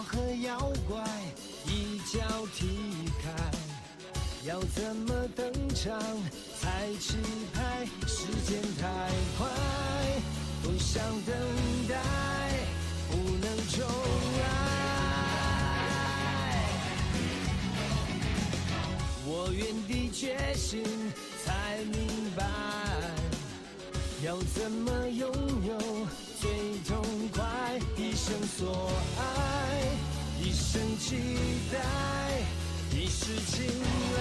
和妖怪一脚踢开，要怎么登场才吃牌？时间太快，不想等待，不能重来。我原地觉醒，才明白要怎么拥有最痛快。一生所爱，一生期待，一世青睐。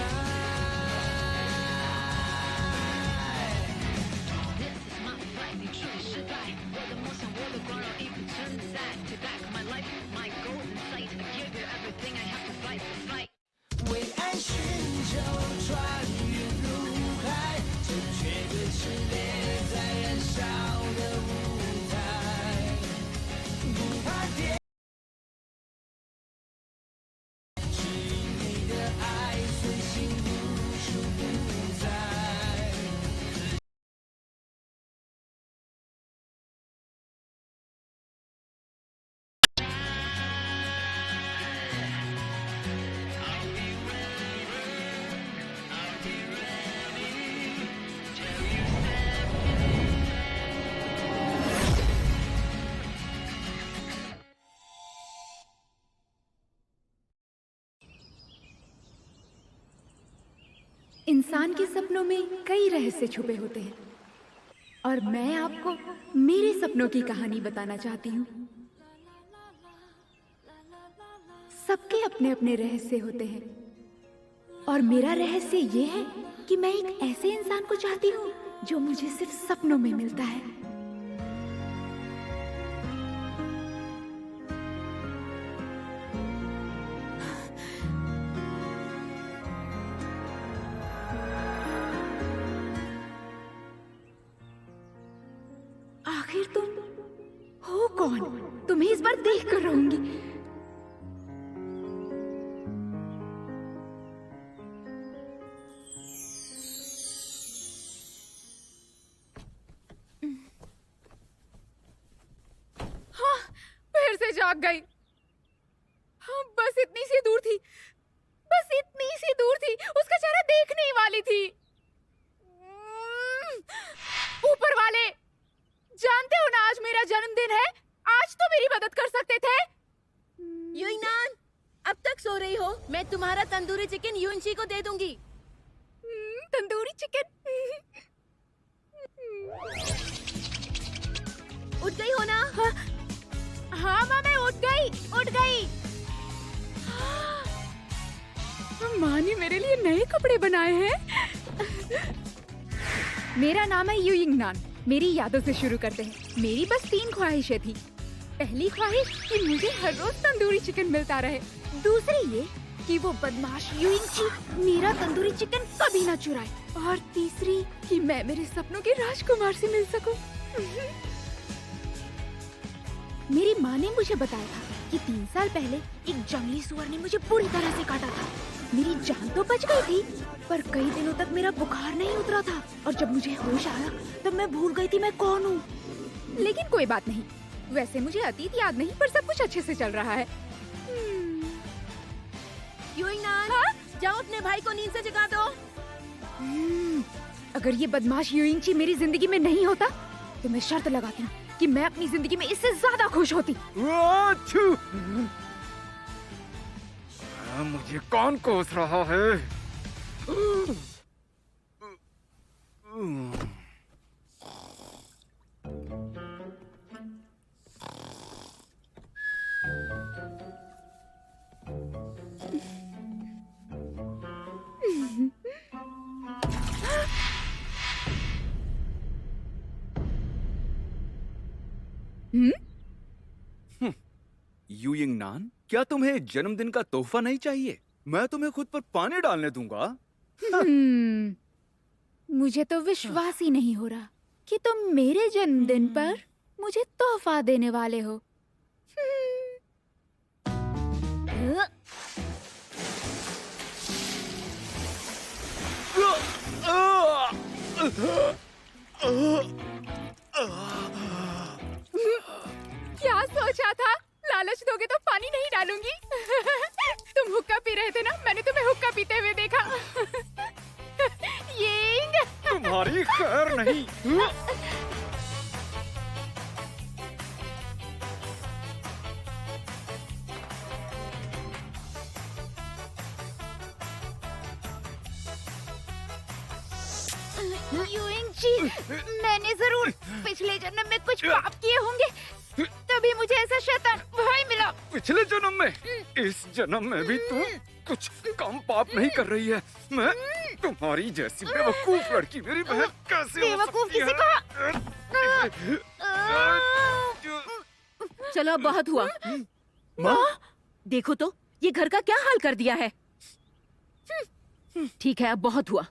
This is my life， 你处理失败，我的梦想，我的光荣已不存在。Take back my life, my goals in sight. I give you everything, I have to fight for fight。为爱寻求穿越入海，这绝对是烈在燃烧的舞台，不怕跌。指引你的爱，随心无处不在。इंसान के सपनों में कई रहस्य छुपे होते हैं और मैं आपको मेरे सपनों की कहानी बताना चाहती हूँ। सबके अपने अपने रहस्य होते हैं और मेरा रहस्य ये है कि मैं एक ऐसे इंसान को चाहती हूँ जो मुझे सिर्फ सपनों में मिलता है। आखिर तुम हो कौन? तुम्हें इस बार देख कर रहूंगी। हाँ, फिर से जाग गई। हाँ, बस इतनी सी दूर थी, बस इतनी सी दूर थी, उसका चेहरा देखने ही वाली थी। ऊपर वाले, जानते हो ना आज मेरा जन्मदिन है, आज तो मेरी मदद कर सकते थे। युइनान, अब तक सो रही हो? मैं तुम्हारा तंदूरी चिकन युनशी को दे दूंगी। तंदूरी चिकन। उठ गई हो ना? हाँ, हाँ माँ, मैं उठ गई, उठ गई। माँ ने मेरे लिए नए कपड़े बनाए हैं। मेरा नाम है युइंगनान। मेरी यादों से शुरू करते हैं। मेरी बस 3 ख्वाहिशें थी। पहली ख्वाहिश कि मुझे हर रोज तंदूरी चिकन मिलता रहे। दूसरी ये कि वो बदमाश युइंगची मेरा तंदूरी चिकन कभी ना चुराए। और तीसरी कि मैं मेरे सपनों के राजकुमार से मिल सकूं। मेरी माँ ने मुझे बताया था कि 3 साल पहले एक जंगली सुअर ने मुझे पूरी तरह से काटा था। मेरी जान तो बच गई थी, पर कई दिनों तक मेरा बुखार नहीं उतरा था और जब मुझे होश आया तब मैं भूल गई थी मैं कौन हूँ। लेकिन कोई बात नहीं, वैसे मुझे अतीत याद नहीं, पर सब कुछ अच्छे से चल रहा है। युइनान, हाँ? जाओ अपने भाई को नींद से जगा दो। अगर ये बदमाश युइंगची मेरी जिंदगी में नहीं होता तो मैं शर्त लगाती हूँ कि मैं अपनी जिंदगी में इससे ज्यादा खुश होती। मुझे कौन कोस रहा है? युइंगनान, क्या तुम्हें जन्मदिन का तोहफा नहीं चाहिए? मैं तुम्हें खुद पर पानी डालने दूंगा। मुझे तो विश्वास ही नहीं हो रहा कि तुम मेरे जन्मदिन पर मुझे तोहफा देने वाले हो। क्या सोचा था? लालच दोगे तो पानी नहीं डालूंगी। डालूंगी। तुम हुक्का पी रहे थे ना, मैंने तुम्हें हुक्का पीते हुए देखा। ये तुम्हारी खैर नहीं। यूइंग जी, मैंने जरूर पिछले जन्म में कुछ पाप किए होंगे, तभी मुझे ऐसा शैतान भाई मिला। पिछले जन्म में? इस जन्म में भी तू कुछ कम पाप नहीं कर रही है। मैं तुम्हारी जैसी बेवकूफ लड़की मेरी बहन कैसे हो बेवकूफ सकती किसी है? चलो अब बहुत हुआ। माँ, देखो तो ये घर का क्या हाल कर दिया है। ठीक है, अब बहुत हुआ।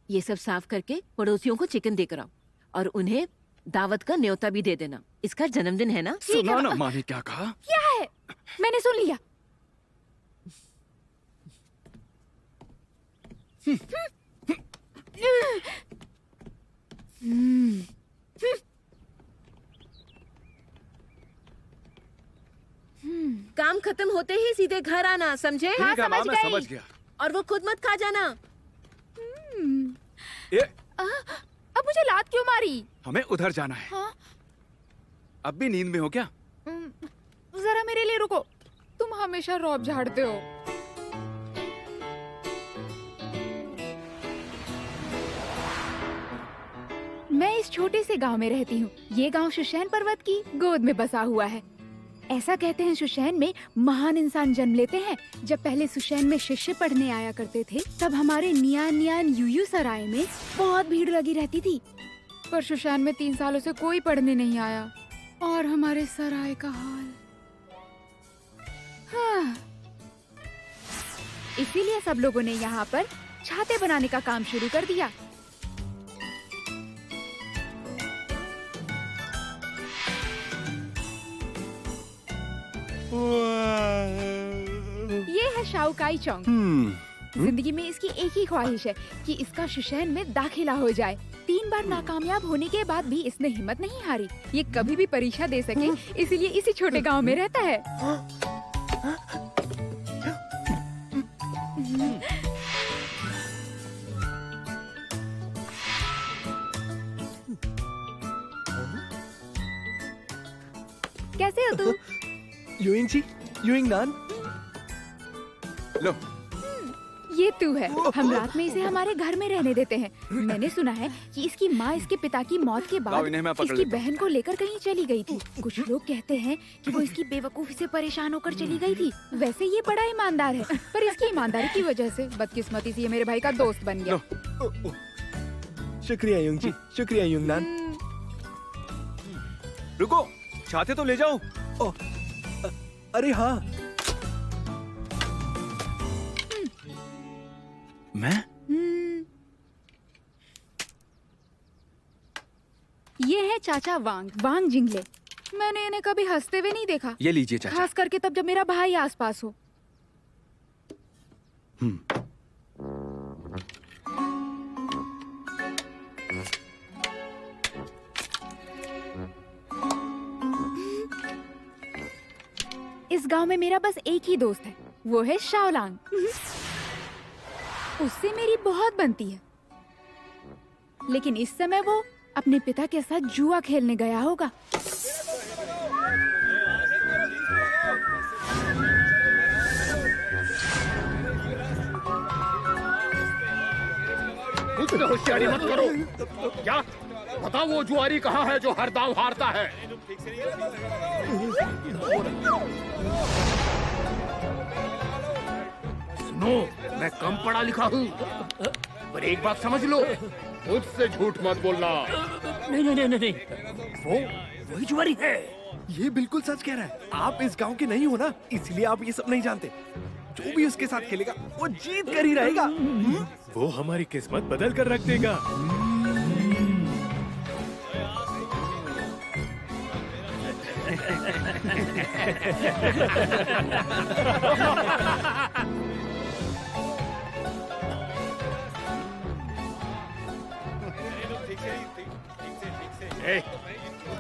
ये सब साफ करके पड़ोसियों को चिकन देकर आओ और उन्हें दावत का न्योता भी दे देना। इसका जन्मदिन है ना। सुना ना माँ ने क्या कहा? क्या है? मैंने सुन लिया। काम खत्म होते ही सीधे घर आना, समझे? ठीक है माँ, मैं समझ गया। और वो खुद मत खा जाना। ये अब मुझे लात क्यों मारी? हमें उधर जाना है। हाँ? अब भी नींद में हो क्या? जरा मेरे लिए रुको। तुम हमेशा रौब झाड़ते हो। मैं इस छोटे से गांव में रहती हूँ। ये गांव शुशैन पर्वत की गोद में बसा हुआ है। ऐसा कहते हैं शुशैन में महान इंसान जन्म लेते हैं। जब पहले शुशैन में शिष्य पढ़ने आया करते थे, तब हमारे नियान यूयू सराय में बहुत भीड़ लगी रहती थी। पर शुशैन में 3 सालों से कोई पढ़ने नहीं आया और हमारे सराय का हाल। हाँ। इसीलिए सब लोगों ने यहाँ पर छाते बनाने का काम शुरू कर दिया। ये है शाओकाई चौंग। जिंदगी में इसकी एक ही ख्वाहिश है कि इसका शुशैन में दाखिला हो जाए। 3 बार नाकामयाब होने के बाद भी इसने हिम्मत नहीं हारी। ये कभी भी परीक्षा दे सके, इसीलिए इसी छोटे गांव में रहता है। कैसे हो तू? यूइंग जी, यूइंग नान। लो, ये तू है। हम रात में इसे हमारे घर में रहने देते हैं। मैंने सुना है कि इसकी माँ इसके पिता की मौत के लाओ, बाद इन्हें मैं पकड़ इसकी लेता हूँ। बहन को लेकर कहीं चली गई थी। कुछ लोग कहते हैं कि वो इसकी बेवकूफी से परेशान होकर चली गई थी। वैसे ये बड़ा ईमानदार है, पर इसकी ईमानदारी की वजह से बदकिस्मती से ये मेरे भाई का दोस्त बन गया। शुक्रिया यूइंग जी, शुक्रिया यूइंग नान। रुको, छाते तो ले जाओ। अरे हाँ। मैं? ये है चाचा वांग जिंगले। मैंने इन्हें कभी हंसते हुए नहीं देखा। ये लीजिए चाचा। खास करके तब जब मेरा भाई आसपास हो। इस गांव में मेरा बस एक ही दोस्त है, वो है शाओलांग। उससे मेरी बहुत बनती है, लेकिन इस समय वो अपने पिता के साथ जुआ खेलने गया होगा। इतनी होशियारी मत करो। क्या बताओ, वो जुआरी कहाँ है जो हर दांव हारता है? सुनो, मैं कम पढ़ा लिखा हूँ, पर एक बात समझ लो, मुझसे झूठ मत बोलना। नहीं, वो वही जुआरी है। ये बिल्कुल सच कह रहा है। आप इस गांव के नहीं हो ना, इसलिए आप ये सब नहीं जानते। जो भी उसके साथ खेलेगा वो जीत कर ही रहेगा। वो हमारी किस्मत बदल कर रख देगा। ए,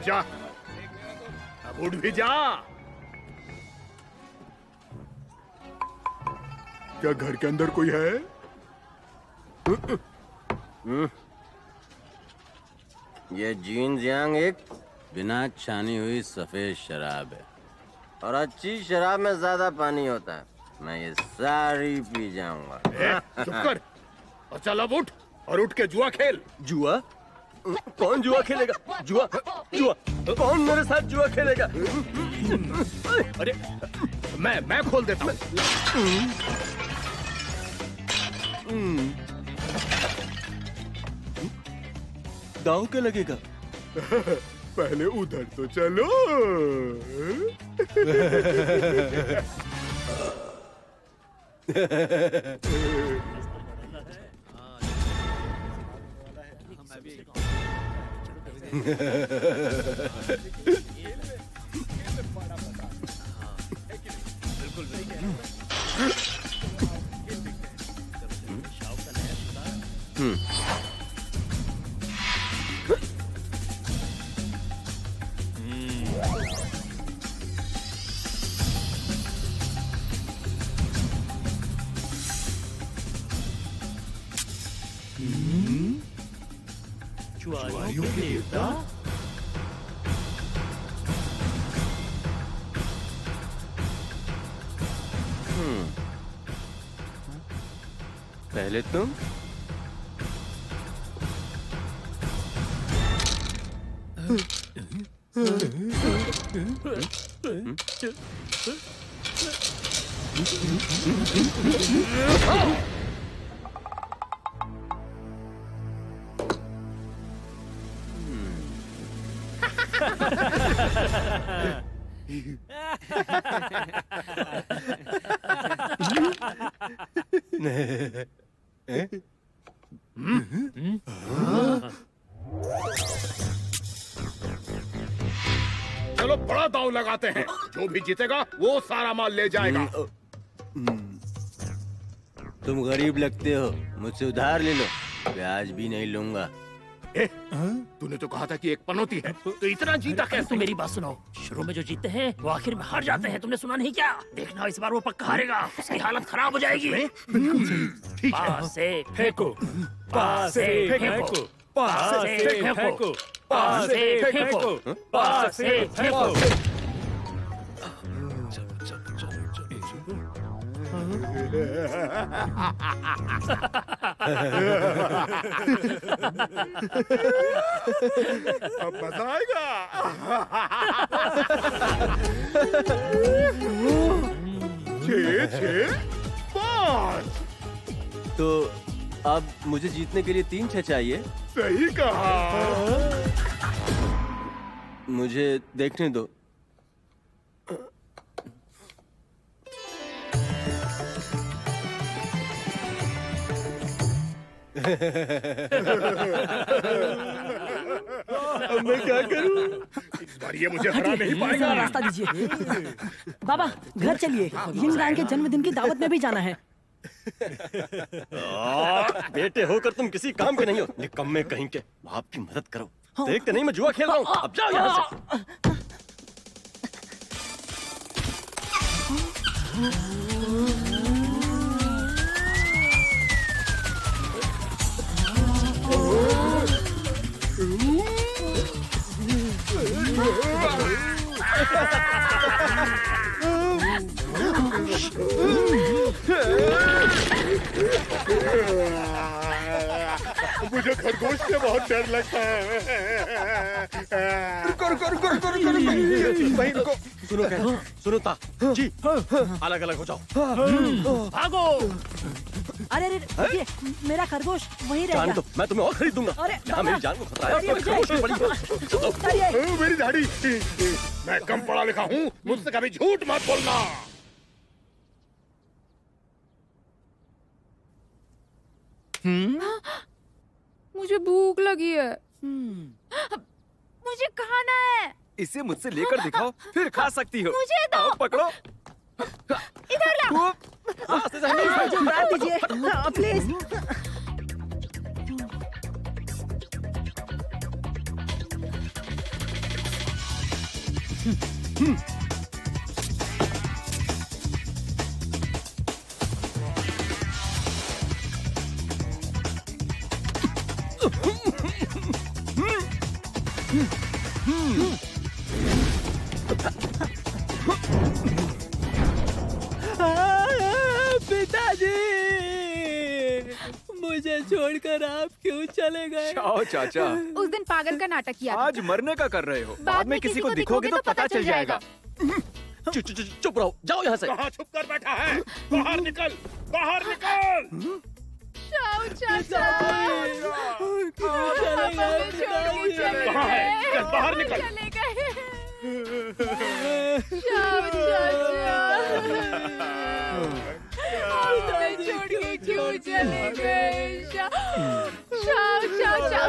जा, अब उठ भी जा। क्या घर के अंदर कोई है? ये जीन जियांग एक बिना छानी हुई सफेद शराब है और अच्छी शराब में ज्यादा पानी होता है। मैं ये सारी पी जाऊंगा। चुप कर और चल अब उठ और उठ के जुआ खेल। जुआ? कौन जुआ खेलेगा? जुआ जुआ कौन मेरे साथ जुआ खेलेगा? अरे मैं खोल देता हूँ। दांव के लगेगा? पहले उधर तो चलो। जुआरियों के देवता? पहले तुम चलो बड़ा दांव लगाते हैं। जो भी जीतेगा वो सारा माल ले जाएगा। तुम गरीब लगते हो, मुझसे उधार ले लो, ब्याज भी नहीं लूंगा। तूने तो कहा था कि एक पनौती है, तो इतना जीता कैसे? तो मेरी बात सुनो, शुरू में जो जीतते हैं वो आखिर में हार जाते हैं। तुमने सुना नहीं क्या? देखना इस बार वो पक्का हारेगा, उसकी हालत खराब हो जाएगी। ठीक है। पास से फेंको, पास से फेंको, पास से फेंको, पास से फेंको, पास से फेंको। अब मजा आएगा। 6, 5। तो अब मुझे जीतने के लिए 3 6 चाहिए। सही कहा। मुझे देखने दो। अब मैं क्या करूं? इस बार ये मुझे हरा नहीं पाएगा। रास्ता दीजिए। बाबा घर चलिए, यिंग के जन्मदिन की दावत में भी जाना है। बेटे होकर तुम किसी काम के नहीं हो, निकम्मे कहीं के। आपकी मदद करो। देखते नहीं मैं जुआ खेल रहा हूँ। अब जाओ यहाँ से। मुझे खरगोश से बहुत डर लगता है। रुको। सुनो ता जी, अलग अलग हो जाओ। भागो। अरे देखिए, मेरा खरगोश वहीं रह जान गया। दो, मैं तुम्हें और खरीद दूंगा। अरे यहाँ मेरी जान को खतरा है। अरे खरगोश भी बड़ी मेरी दाढ़ी। मैं कम पढ़ा लिखा हूँ, मुझसे कभी झूठ मत बोलना। मुझे भूख लगी है। मुझे खाना है। इसे मुझसे लेकर दिखाओ, फिर खा सकती हो। मुझे दो। आओ, पकड़ो। इधर ला। दीजिए प्लीज। पिताजी, मुझे छोड़कर आप क्यों चले गए? शाओ चाचा, उस दिन पागल का नाटक किया था। आज मरने का कर रहे हो, बाद में किसी को दिखोगे तो पता चल जाएगा। चुप रहो, जाओ यहाँ से। कहाँ छुप कर बैठा है? बाहर निकल, बाहर निकल। शाओ चाचा, क्यों चले गए पिताजी? कहाँ है? चल बाहर निकल। चले गए। शाओ चाचा, हमें छोड़ के क्यों चले गए? शाओ चाचा।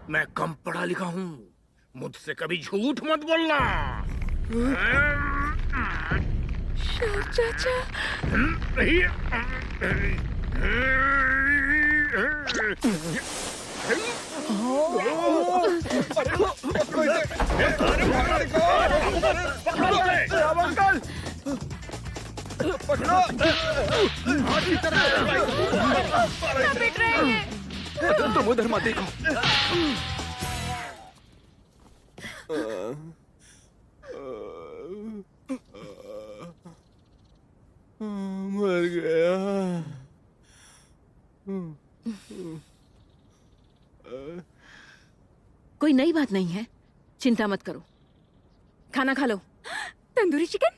मैं कम पढ़ा लिखा हूँ, मुझसे कभी झूठ मत बोलना। चाचा, तुम उधर मत देखो। मर गया। कोई नई बात नहीं है, चिंता मत करो। खाना खा लो। तंदूरी चिकन।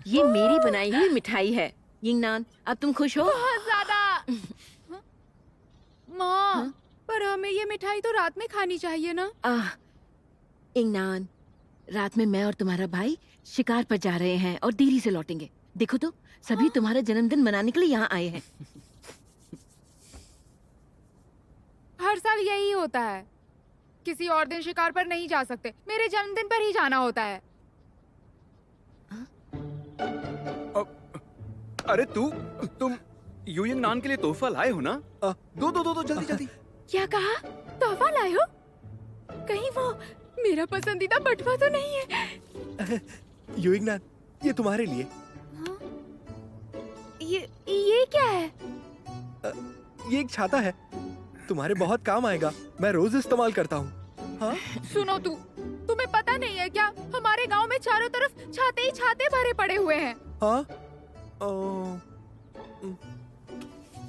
ये मेरी बनाई हुई मिठाई है। यिंगनान, अब तुम खुश हो? बहुत ज्यादा। माँ, पर हमें ये मिठाई तो रात में खानी चाहिए ना? यिंगनान, रात में मैं और तुम्हारा भाई शिकार पर जा रहे हैं और देरी से लौटेंगे। देखो तो, सभी तुम्हारा जन्मदिन मनाने के लिए यहाँ आए हैं। हर साल यही होता है, किसी और दिन शिकार पर नहीं जा सकते, मेरे जन्मदिन पर ही जाना होता है। अरे तुम यूयिंग नान के लिए तोहफा लाए हो ना? दो जल्दी जल्दी। क्या कहा? तोहफा लाए हो? कहीं वो मेरा पसंदीदा बटुआ तो नहीं है? यूइंगनान, ये तुम्हारे लिए। हाँ? ये क्या है? ये एक छाता है, तुम्हारे बहुत काम आएगा। मैं रोज इस्तेमाल करता हूँ। हाँ? सुनो तुम्हें पता नहीं है क्या? हमारे गांव में चारों तरफ छाते ही छाते भरे पड़े हुए हैं। हाँ?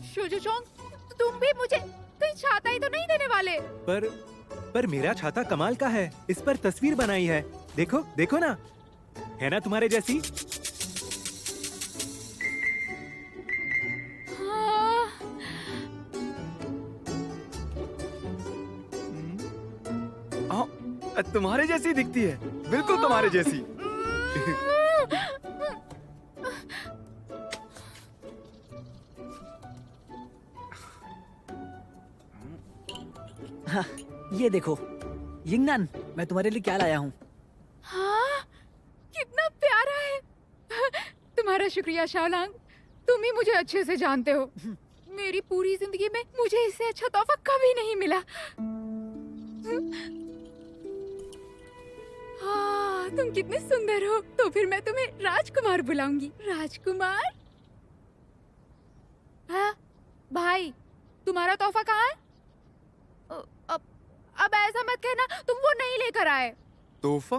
शोजोचोंग, तुम भी मुझे कहीं छाता ही तो नहीं देने वाले? पर मेरा छाता कमाल का है। इस पर तस्वीर बनाई है। देखो देखो ना, है ना तुम्हारे जैसी? हाँ, तुम्हारे जैसी दिखती है, बिल्कुल तुम्हारे जैसी। हाँ, ये देखो यिंगनान, मैं तुम्हारे लिए क्या लाया हूँ। हाँ, कितना प्यारा है। तुम्हारा शुक्रिया शाओलांग, तुम ही मुझे अच्छे से जानते हो। मेरी पूरी जिंदगी में मुझे इससे अच्छा तोहफा कभी नहीं मिला। हाँ, तुम कितने सुंदर हो। तो फिर मैं तुम्हें राजकुमार बुलाऊंगी। राजकुमार। हाँ, भाई, तुम्हारा तोहफा कहाँ है? अब ऐसा मत कहना तुम वो नहीं लेकर आए। तोहफा?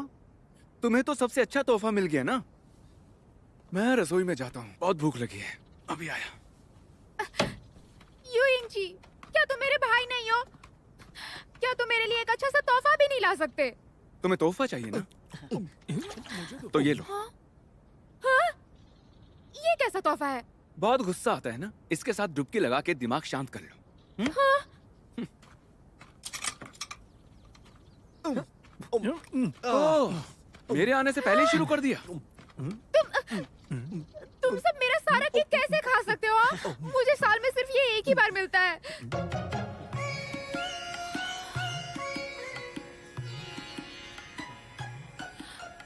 तुम्हें तो सबसे अच्छा तोहफा मिल गया ना। मैं रसोई में जाता हूँ, बहुत भूख लगी है, अभी आया। यूइंग जी, क्या तुम मेरे भाई नहीं हो? क्या तुम मेरे लिए एक अच्छा सा तोहफा भी नहीं ला सकते? तुम्हें तोहफा चाहिए ना? तो ये लो। हाँ? हाँ? ये कैसा तोहफा है? बहुत गुस्सा आता है ना, इसके साथ डुबकी लगा के दिमाग शांत कर लो। हाँ? ओह, मेरे आने से पहले ही शुरू कर दिया। तुम सब मेरा सारा केक कैसे खा सकते हो? हाँ? मुझे साल में सिर्फ ये एक ही बार मिलता है।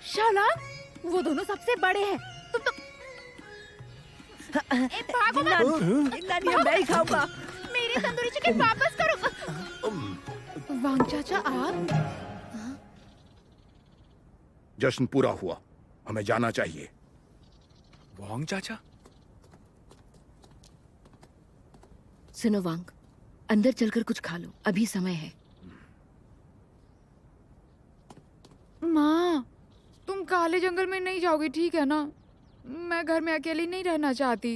शाओलांग, वो दोनों सबसे बड़े हैं। तुम तो भागो मत। इग्नान, ये मैं ही खाऊंगा। मेरी तंदूरी चिकन वापस करो। वांग चाचा आप? जश्न पूरा हुआ, हमें जाना चाहिए। वांग चाचा? सुनो वांग, अंदर चलकर कुछ खा लो, अभी समय है। माँ, तुम काले जंगल में नहीं जाओगी, ठीक है ना? मैं घर में अकेली नहीं रहना चाहती।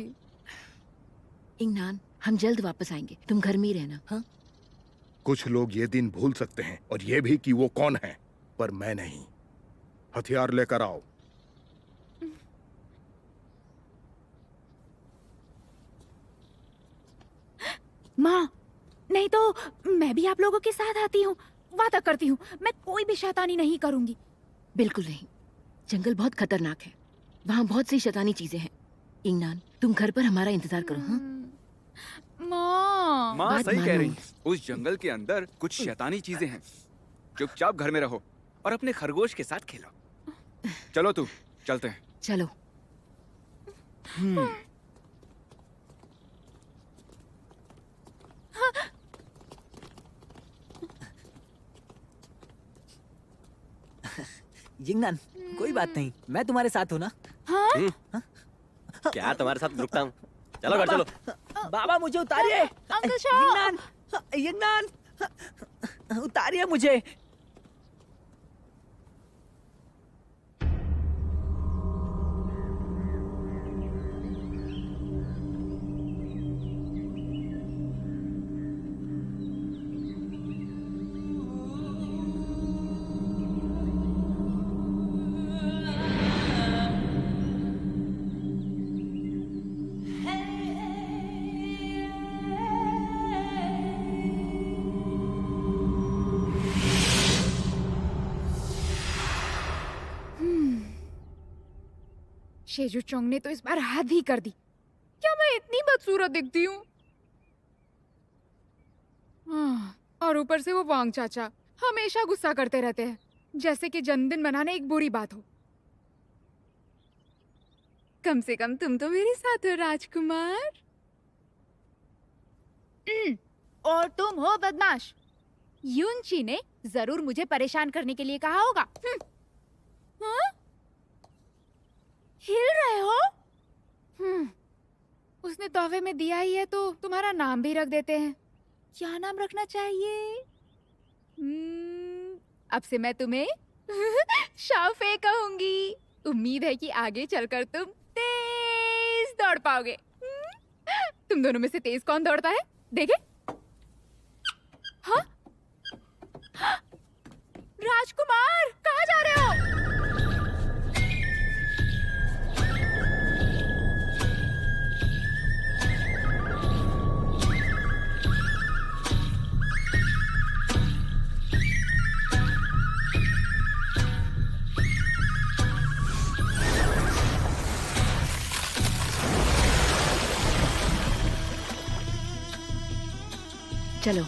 इग्नान, हम जल्द वापस आएंगे, तुम घर में ही रहना। हाँ? कुछ लोग ये दिन भूल सकते हैं और ये भी कि वो कौन है, पर मैं नहीं। हथियार लेकर आओ। माँ, नहीं तो मैं भी आप लोगों के साथ आती हूँ। वादा करती हूँ, मैं कोई भी शैतानी नहीं करूंगी। बिल्कुल नहीं, जंगल बहुत खतरनाक है, वहाँ बहुत सी शैतानी चीजें हैं। इग्नान, तुम घर पर हमारा इंतजार करो। हाँ? माँ, माँ बात सही कह मानो। रही। उस जंगल के अंदर कुछ शैतानी चीजें हैं। चुपचाप घर में रहो और अपने खरगोश के साथ खेलो। चलो तू, चलते हैं। चलो। इग्नान, कोई बात नहीं, मैं तुम्हारे साथ हूँ ना। क्या तुम्हारे साथ रुकता हूँ? चलो घर चलो। बाबा मुझे उतारिए। अंकल शॉ। इग्नान, इग्नान, उतारिए मुझे। शेजू चोंग ने तो इस बार हद ही कर दी। क्या मैं इतनी बदसूरत दिखती हूँ? और ऊपर से वो वांग चाचा हमेशा गुस्सा करते रहते हैं, जैसे कि जन्मदिन मनाने एक बुरी बात हो। कम से कम तुम तो मेरे साथ हो राजकुमार। और तुम हो बदमाश। यूनची ने जरूर मुझे परेशान करने के लिए कहा होगा। हाँ? हिल रहे हो? उसने तोहफे में दिया ही है तो तुम्हारा नाम भी रख देते हैं। क्या नाम रखना चाहिए? अब से मैं तुम्हें शाफे कहूंगी। उम्मीद है कि आगे चलकर तुम तेज दौड़ पाओगे। तुम दोनों में से तेज कौन दौड़ता है? देखे? हाँ? राजकुमार, कहाँ जा रहे हो? चलो।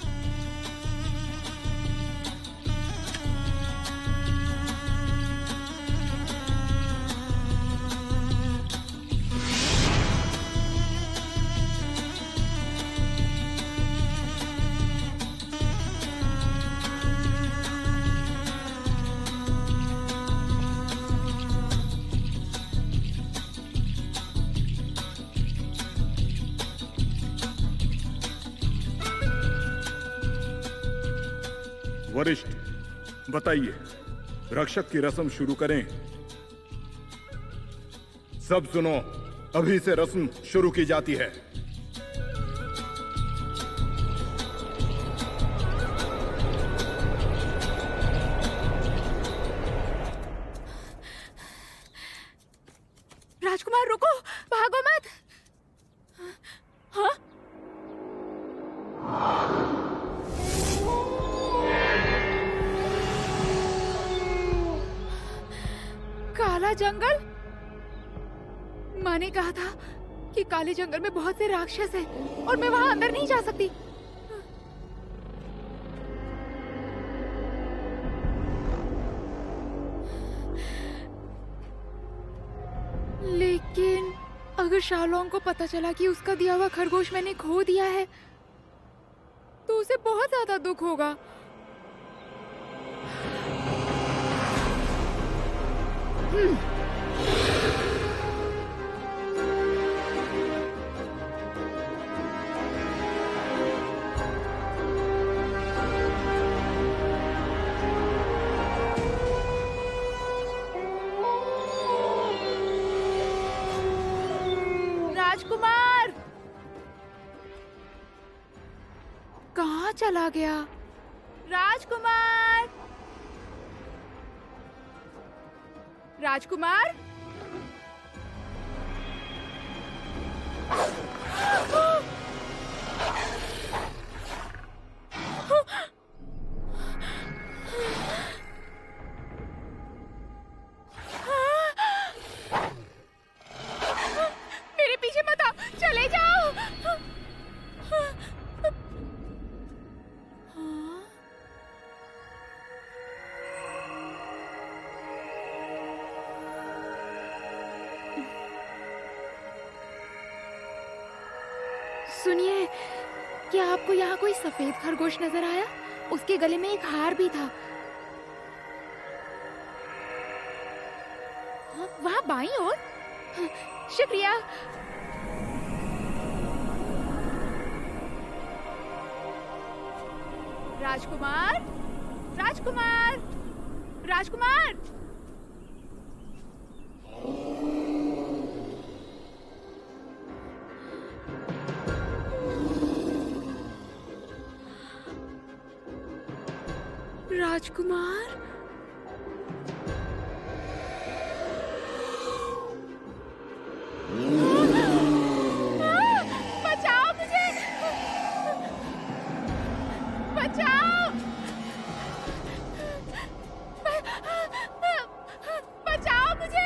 वरिष्ठ, बताइए, रक्षक की रस्म शुरू करें? सब सुनो, अभी से रस्म शुरू की जाती है। राजकुमार रुको, भागो मत। हाँ? काला जंगल? माँ ने कहा था कि काले जंगल में बहुत से राक्षस हैं और मैं वहां अंदर नहीं जा सकती। लेकिन अगर शालोंग को पता चला कि उसका दिया हुआ खरगोश मैंने खो दिया है तो उसे बहुत ज्यादा दुख होगा। राजकुमार कहाँ चला गया? राजकुमार, राजकुमार, मेरे पीछे मत आओ, चले जाओ। सुनिए, क्या आपको यहाँ कोई सफेद खरगोश नजर आया? उसके गले में एक हार भी था। हाँ, वहाँ बाईं ओर। हाँ, शुक्रिया। राजकुमार, राजकुमार, राजकुमार। राजकुमार, बचाओ मुझे, बचाओ, बचाओ मुझे।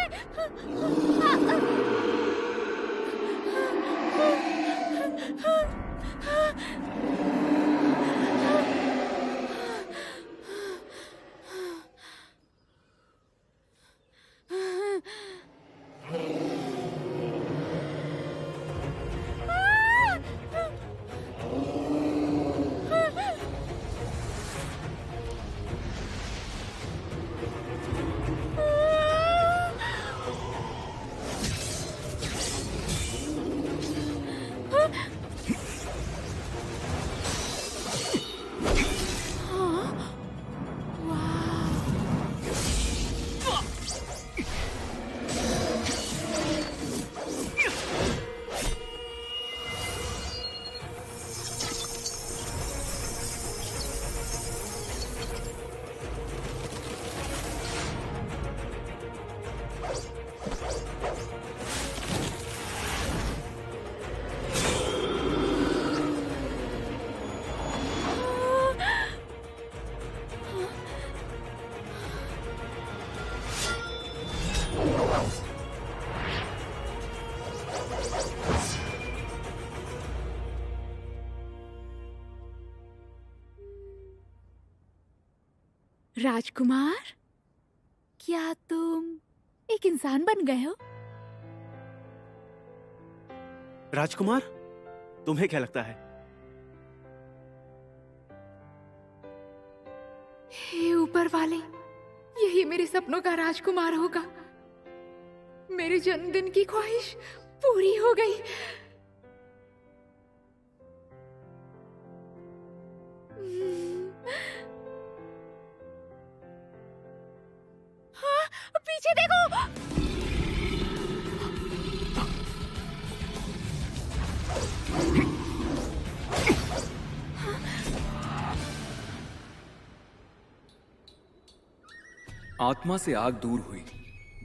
राजकुमार, क्या तुम एक इंसान बन गए हो? राजकुमार, तुम्हें क्या लगता है? हे ऊपर वाले, यही मेरे सपनों का राजकुमार होगा। मेरे जन्मदिन की ख्वाहिश पूरी हो गई। हाँ, पीछे देखो। आत्मा से आग दूर हुई,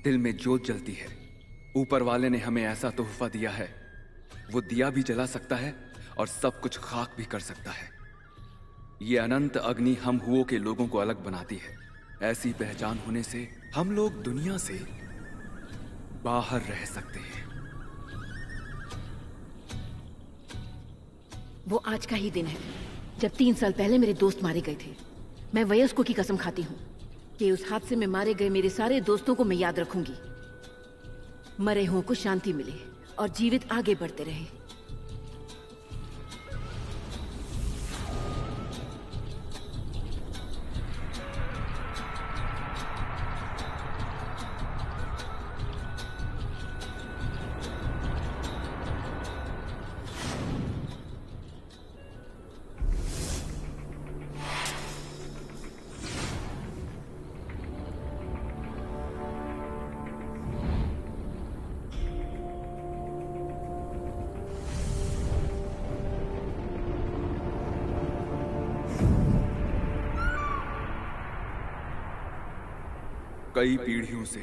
दिल में जोत जलती है। ऊपर वाले ने हमें ऐसा तोहफा दिया है। वो दिया भी जला सकता है और सब कुछ खाक भी कर सकता है। ये अनंत अग्नि हम हुओं के लोगों को अलग बनाती है। ऐसी पहचान होने से हम लोग दुनिया से बाहर रह सकते हैं। वो आज का ही दिन है जब 3 साल पहले मेरे दोस्त मारे गए थे। मैं वयस्कों की कसम खाती हूँ कि उस हादसे में मारे गए मेरे सारे दोस्तों को मैं याद रखूंगी। मरे हुओं को शांति मिले और जीवित आगे बढ़ते रहे। कई पीढ़ियों से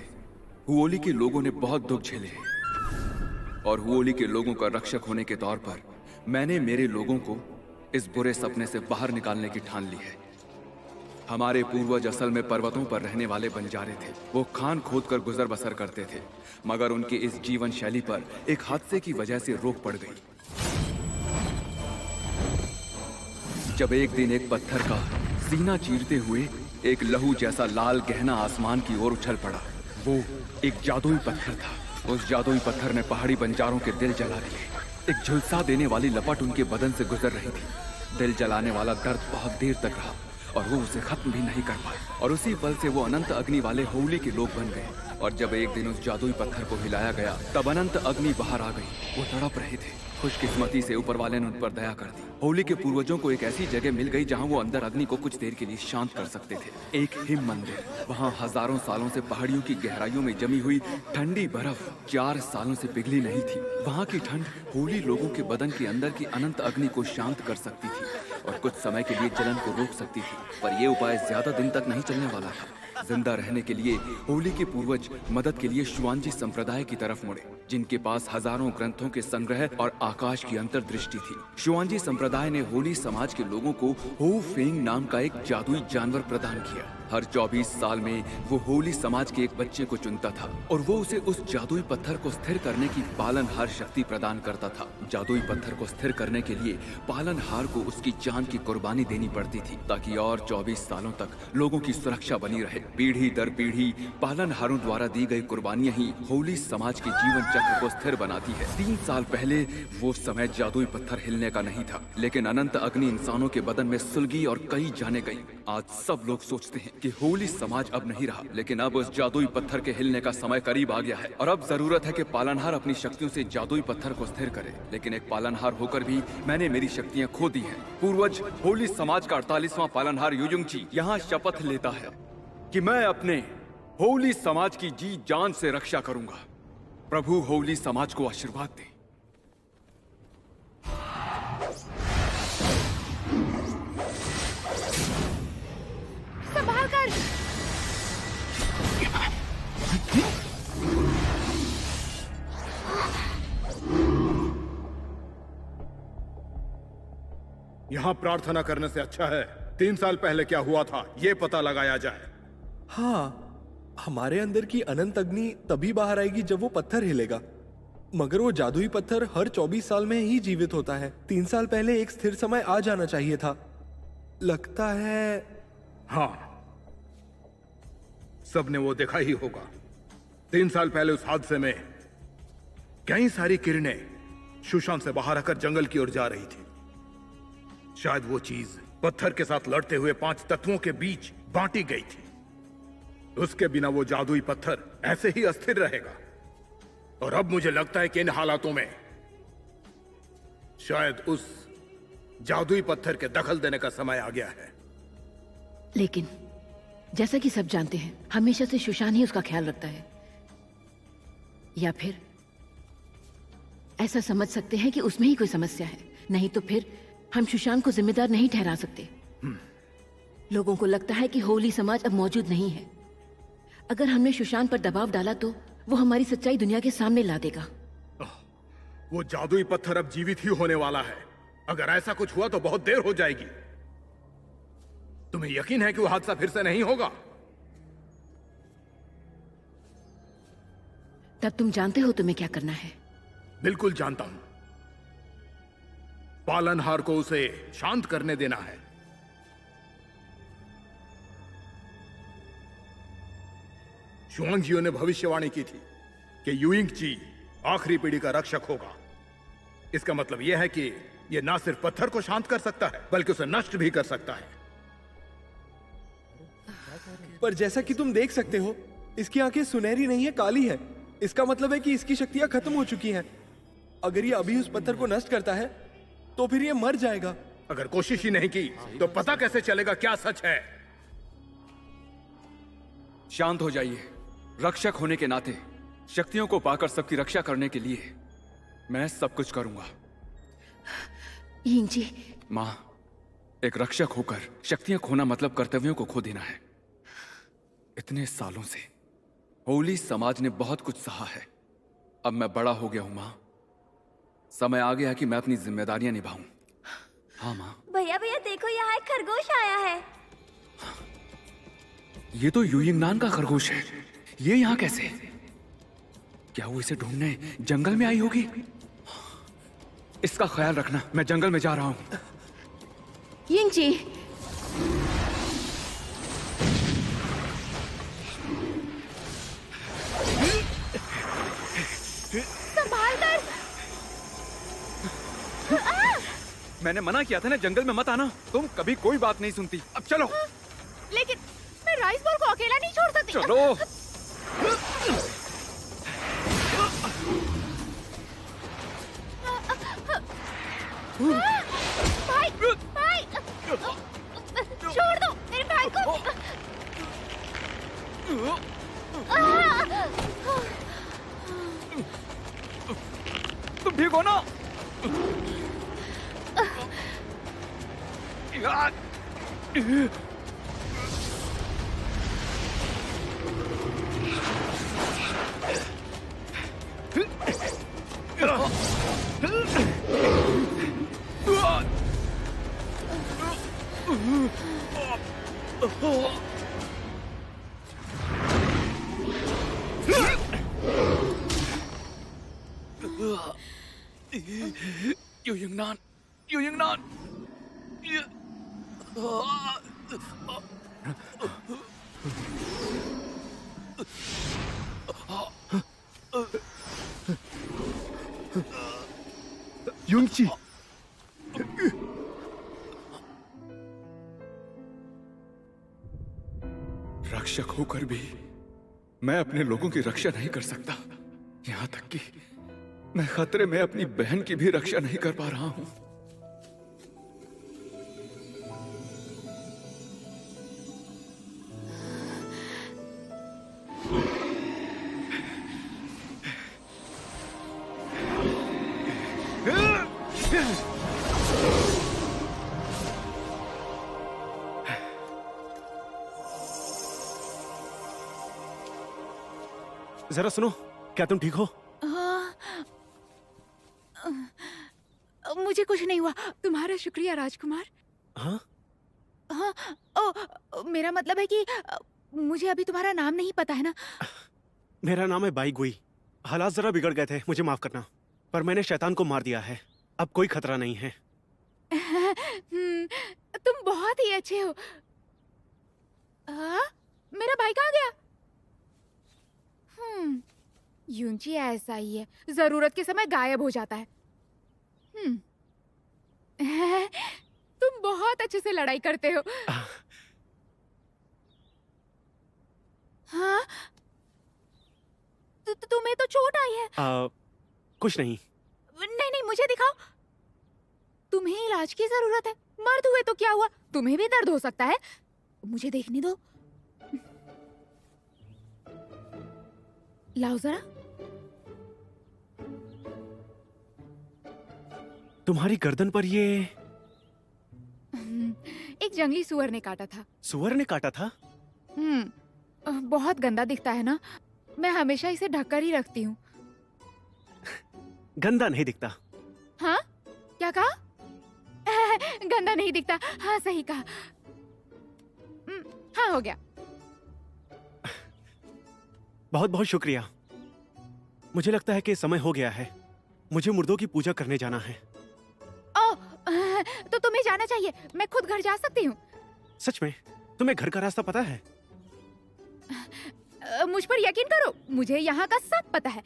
हुओली के लोगों ने बहुत दुख झेले हैं और हुओली के लोगों का रक्षक होने के तौर पर मैंने मेरे लोगों को इस बुरे सपने से बाहर निकालने की ठान ली है। हमारे पूर्वज असल में पर्वतों पर रहने वाले बंजारे थे। वो खान खोद कर गुजर बसर करते थे, मगर उनकी इस जीवन शैली पर एक हादसे की वजह से रोक पड़ गई। जब एक दिन एक पत्थर का सीना चीरते हुए एक लहू जैसा लाल गहना आसमान की ओर उछल पड़ा। वो एक जादुई पत्थर था। उस जादुई पत्थर ने पहाड़ी बंजारों के दिल जला दिए। एक झुलसा देने वाली लपट उनके बदन से गुजर रही थी। दिल जलाने वाला दर्द बहुत देर तक रहा और वो उसे खत्म भी नहीं कर पाए, और उसी पल से वो अनंत अग्नि वाले होली के लोग बन गए। और जब एक दिन उस जादुई पत्थर को हिलाया गया, तब अनंत अग्नि बाहर आ गई। वो तड़प रहे थे। खुशकिस्मती से ऊपर वाले ने उन पर दया कर दी। होली के पूर्वजों को एक ऐसी जगह मिल गई जहां वो अंदर अग्नि को कुछ देर के लिए शांत कर सकते थे। एक हिम मंदिर। वहां हजारों सालों से पहाड़ियों की गहराइयों में जमी हुई ठंडी बर्फ 4 सालों से पिघली नहीं थी। वहां की ठंड होली लोगों के बदन के अंदर की अनंत अग्नि को शांत कर सकती थी और कुछ समय के लिए जलन को रोक सकती थी। पर यह उपाय ज्यादा दिन तक नहीं चलने वाला था। जिंदा रहने के लिए होली के पूर्वज मदद के लिए शुआंजी संप्रदाय की तरफ मुड़े, जिनके पास हजारों ग्रंथों के संग्रह और आकाश की अंतर्दृष्टि थी। शुआंजी संप्रदाय ने होली समाज के लोगों को हो फेंग नाम का एक जादुई जानवर प्रदान किया। हर 24 साल में वो होली समाज के एक बच्चे को चुनता था और वो उसे उस जादुई पत्थर को स्थिर करने की पालनहार शक्ति प्रदान करता था। जादुई पत्थर को स्थिर करने के लिए पालनहार को उसकी जान की कुर्बानी देनी पड़ती थी, ताकि और 24 सालों तक लोगों की सुरक्षा बनी रहे। पीढ़ी दर पीढ़ी पालनहारों द्वारा दी गई कुर्बानियां ही होली समाज के जीवन चक्र को स्थिर बनाती है। 3 साल पहले वो समय जादुई पत्थर हिलने का नहीं था, लेकिन अनंत अग्नि इंसानों के बदन में सुलगी और कई जाने गई। आज सब लोग सोचते हैं कि होली समाज अब नहीं रहा, लेकिन अब उस जादुई पत्थर के हिलने का समय करीब आ गया है और अब जरूरत है कि पालनहार अपनी शक्तियों से जादुई पत्थर को स्थिर करे। लेकिन एक पालनहार होकर भी मैंने मेरी शक्तियां खो दी हैं। पूर्वज होली समाज का 48वां पालनहार युयुंगची यहाँ शपथ लेता है कि मैं अपने होली समाज की जी जान से रक्षा करूंगा। प्रभु होली समाज को आशीर्वाद दे। संभाल कर। यहाँ प्रार्थना करने से अच्छा है 3 साल पहले क्या हुआ था ये पता लगाया जाए। हाँ, हमारे अंदर की अनंत अग्नि तभी बाहर आएगी जब वो पत्थर हिलेगा, मगर वो जादुई पत्थर हर 24 साल में ही जीवित होता है। 3 साल पहले एक स्थिर समय आ जाना चाहिए था। लगता है हाँ, सबने वो देखा ही होगा। 3 साल पहले उस हादसे में कई सारी किरणें सुशांत से बाहर आकर जंगल की ओर जा रही थी। शायद वो चीज पत्थर के साथ लड़ते हुए 5 तत्वों के बीच बांटी गई थी। उसके बिना वो जादुई पत्थर ऐसे ही अस्थिर रहेगा। और अब मुझे लगता है कि इन हालातों में शायद उस जादुई पत्थर के दखल देने का समय आ गया है। लेकिन जैसा कि सब जानते हैं, हमेशा से सुशांत ही उसका ख्याल रखता है। या फिर ऐसा समझ सकते हैं कि उसमें ही कोई समस्या है। नहीं तो फिर हम सुशांत को जिम्मेदार नहीं ठहरा सकते। लोगों को लगता है कि होली समाज अब मौजूद नहीं है। अगर हमने सुशांत पर दबाव डाला तो वो हमारी सच्चाई दुनिया के सामने ला देगा। वो जादुई पत्थर अब जीवित ही होने वाला है। अगर ऐसा कुछ हुआ तो बहुत देर हो जाएगी। तुम्हें यकीन है कि वो हादसा फिर से नहीं होगा? तब तुम जानते हो तुम्हें क्या करना है। बिल्कुल जानता हूं। पालनहार को उसे शांत करने देना है। शुआंगजियो ने भविष्यवाणी की थी कि यूइंग ची आखिरी पीढ़ी का रक्षक होगा। इसका मतलब यह है कि यह ना सिर्फ पत्थर को शांत कर सकता है बल्कि उसे नष्ट भी कर सकता है। पर जैसा कि तुम देख सकते हो, इसकी आंखें सुनहरी नहीं है, काली है। इसका मतलब है कि इसकी शक्तियां खत्म हो चुकी हैं। अगर ये अभी उस पत्थर को नष्ट करता है तो फिर ये मर जाएगा। अगर कोशिश ही नहीं की तो पता कैसे चलेगा क्या सच है? शांत हो जाइए। रक्षक होने के नाते शक्तियों को पाकर सबकी रक्षा करने के लिए मैं सब कुछ करूंगा। यिंग जी। मां, एक रक्षक होकर शक्तियां खोना मतलब कर्तव्यों को खो देना है। इतने सालों से होली समाज ने बहुत कुछ सहा है। अब मैं बड़ा हो गया हूं मां। समय आ गया कि मैं अपनी जिम्मेदारियां निभाऊं। हाँ मां। भैया भैया देखो, यहाँ एक खरगोश आया है। ये तो यूयिंगनान का खरगोश है। ये यहाँ कैसे? क्या वो इसे ढूंढने जंगल में आई होगी? इसका ख्याल रखना, मैं जंगल में जा रहा हूं। यिंग जी। संभाल कर। मैंने मना किया था ना जंगल में मत आना। तुम कभी कोई बात नहीं सुनती। अब चलो। लेकिन मैं राइस बॉल को अकेला नहीं छोड़ सकती। चलो। भाई, भाई, छोड़ दो मेरे भाई को। तुम ठीक हो ना? यूयिंगनान, यूयिंगनान। यूंगची। रक्षक होकर भी मैं अपने लोगों की रक्षा नहीं कर सकता। यहां तक कि मैं खतरे में अपनी बहन की भी रक्षा नहीं कर पा रहा हूं। जरा सुनो, क्या तुम ठीक हो? मुझे कुछ नहीं हुआ। तुम्हारा शुक्रिया राजकुमार। हाँ? हाँ, मेरा मतलब है कि मुझे अभी तुम्हारा नाम नहीं पता है ना। मेरा नाम है बाई गुई। हालात जरा बिगड़ गए थे, मुझे माफ करना। पर मैंने शैतान को मार दिया है। अब कोई खतरा नहीं है। तुम बहुत ही अच्छे हो। मेरा भाई कहाँ गया? यूंची ऐसा ही है, जरूरत के समय गायब हो जाता है। तुम बहुत अच्छे से लड़ाई करते हो। हाँ? तुम्हें तो चोट आई है। कुछ नहीं। नहीं नहीं, मुझे दिखाओ। तुम्हें इलाज की जरूरत है। मर्द हुए तो क्या हुआ, तुम्हें भी दर्द हो सकता है। मुझे देखने दो। लाओ जरा। तुम्हारी गर्दन पर ये एक जंगली सुअर ने काटा था। सुअर ने काटा था? बहुत गंदा दिखता है ना। मैं हमेशा इसे ढककर ही रखती हूँ। गंदा नहीं दिखता। हाँ? क्या कहा? गंदा नहीं दिखता। हाँ, सही कहा। हाँ, हो गया। बहुत बहुत शुक्रिया। मुझे लगता है कि समय हो गया है। मुझे मुर्दों की पूजा करने जाना है। तो तुम्हें जाना चाहिए। मैं खुद घर जा सकती हूँ। सच में? तुम्हें घर का रास्ता पता है? मुझ पर यकीन करो, मुझे यहाँ का सब पता है।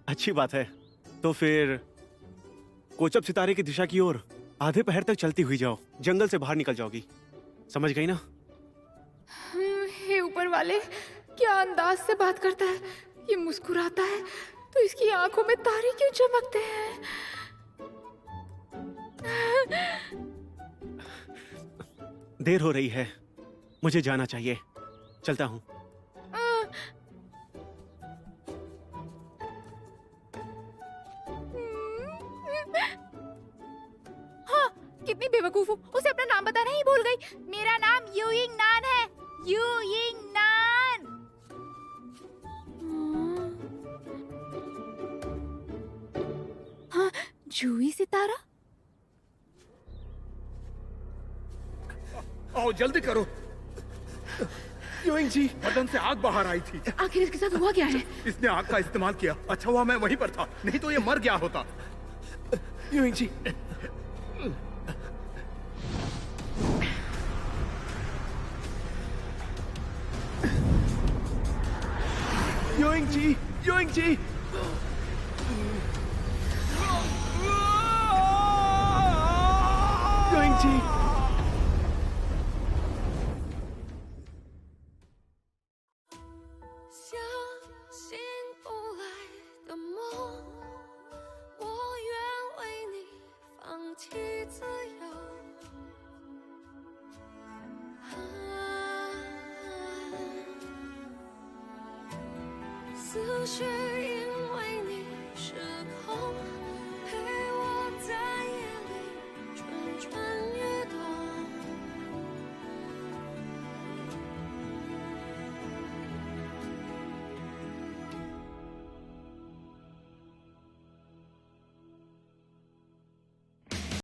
अच्छी बात है। तो फिर कोचब सितारे की दिशा की ओर आधे पहर तक चलती हुई जाओ, जंगल से बाहर निकल जाओगी। समझ गई ना? हे ऊपर वाले, क्या अंदाज से बात करता है। ये मुस्कुराता है तो इसकी आंखों में तारे क्यों चमकते हैं? देर हो रही है, मुझे जाना चाहिए। चलता हूँ। हाँ, कितनी बेवकूफ हूँ, उसे अपना नाम बताना ही भूल गई। मेरा नाम यूइंग नान है, यूइंग नान। हाँ, जूही सितारा। आओ जल्दी करो। यूइंग जी, बदन से आग बाहर आई थी। आखिर इसके साथ हुआ क्या है? इसने आग का इस्तेमाल किया। अच्छा हुआ मैं वहीं पर था, नहीं तो ये मर गया होता। यूइंग जी, यूइंग जी, यूइंग जी। यूइंग जी।思绪。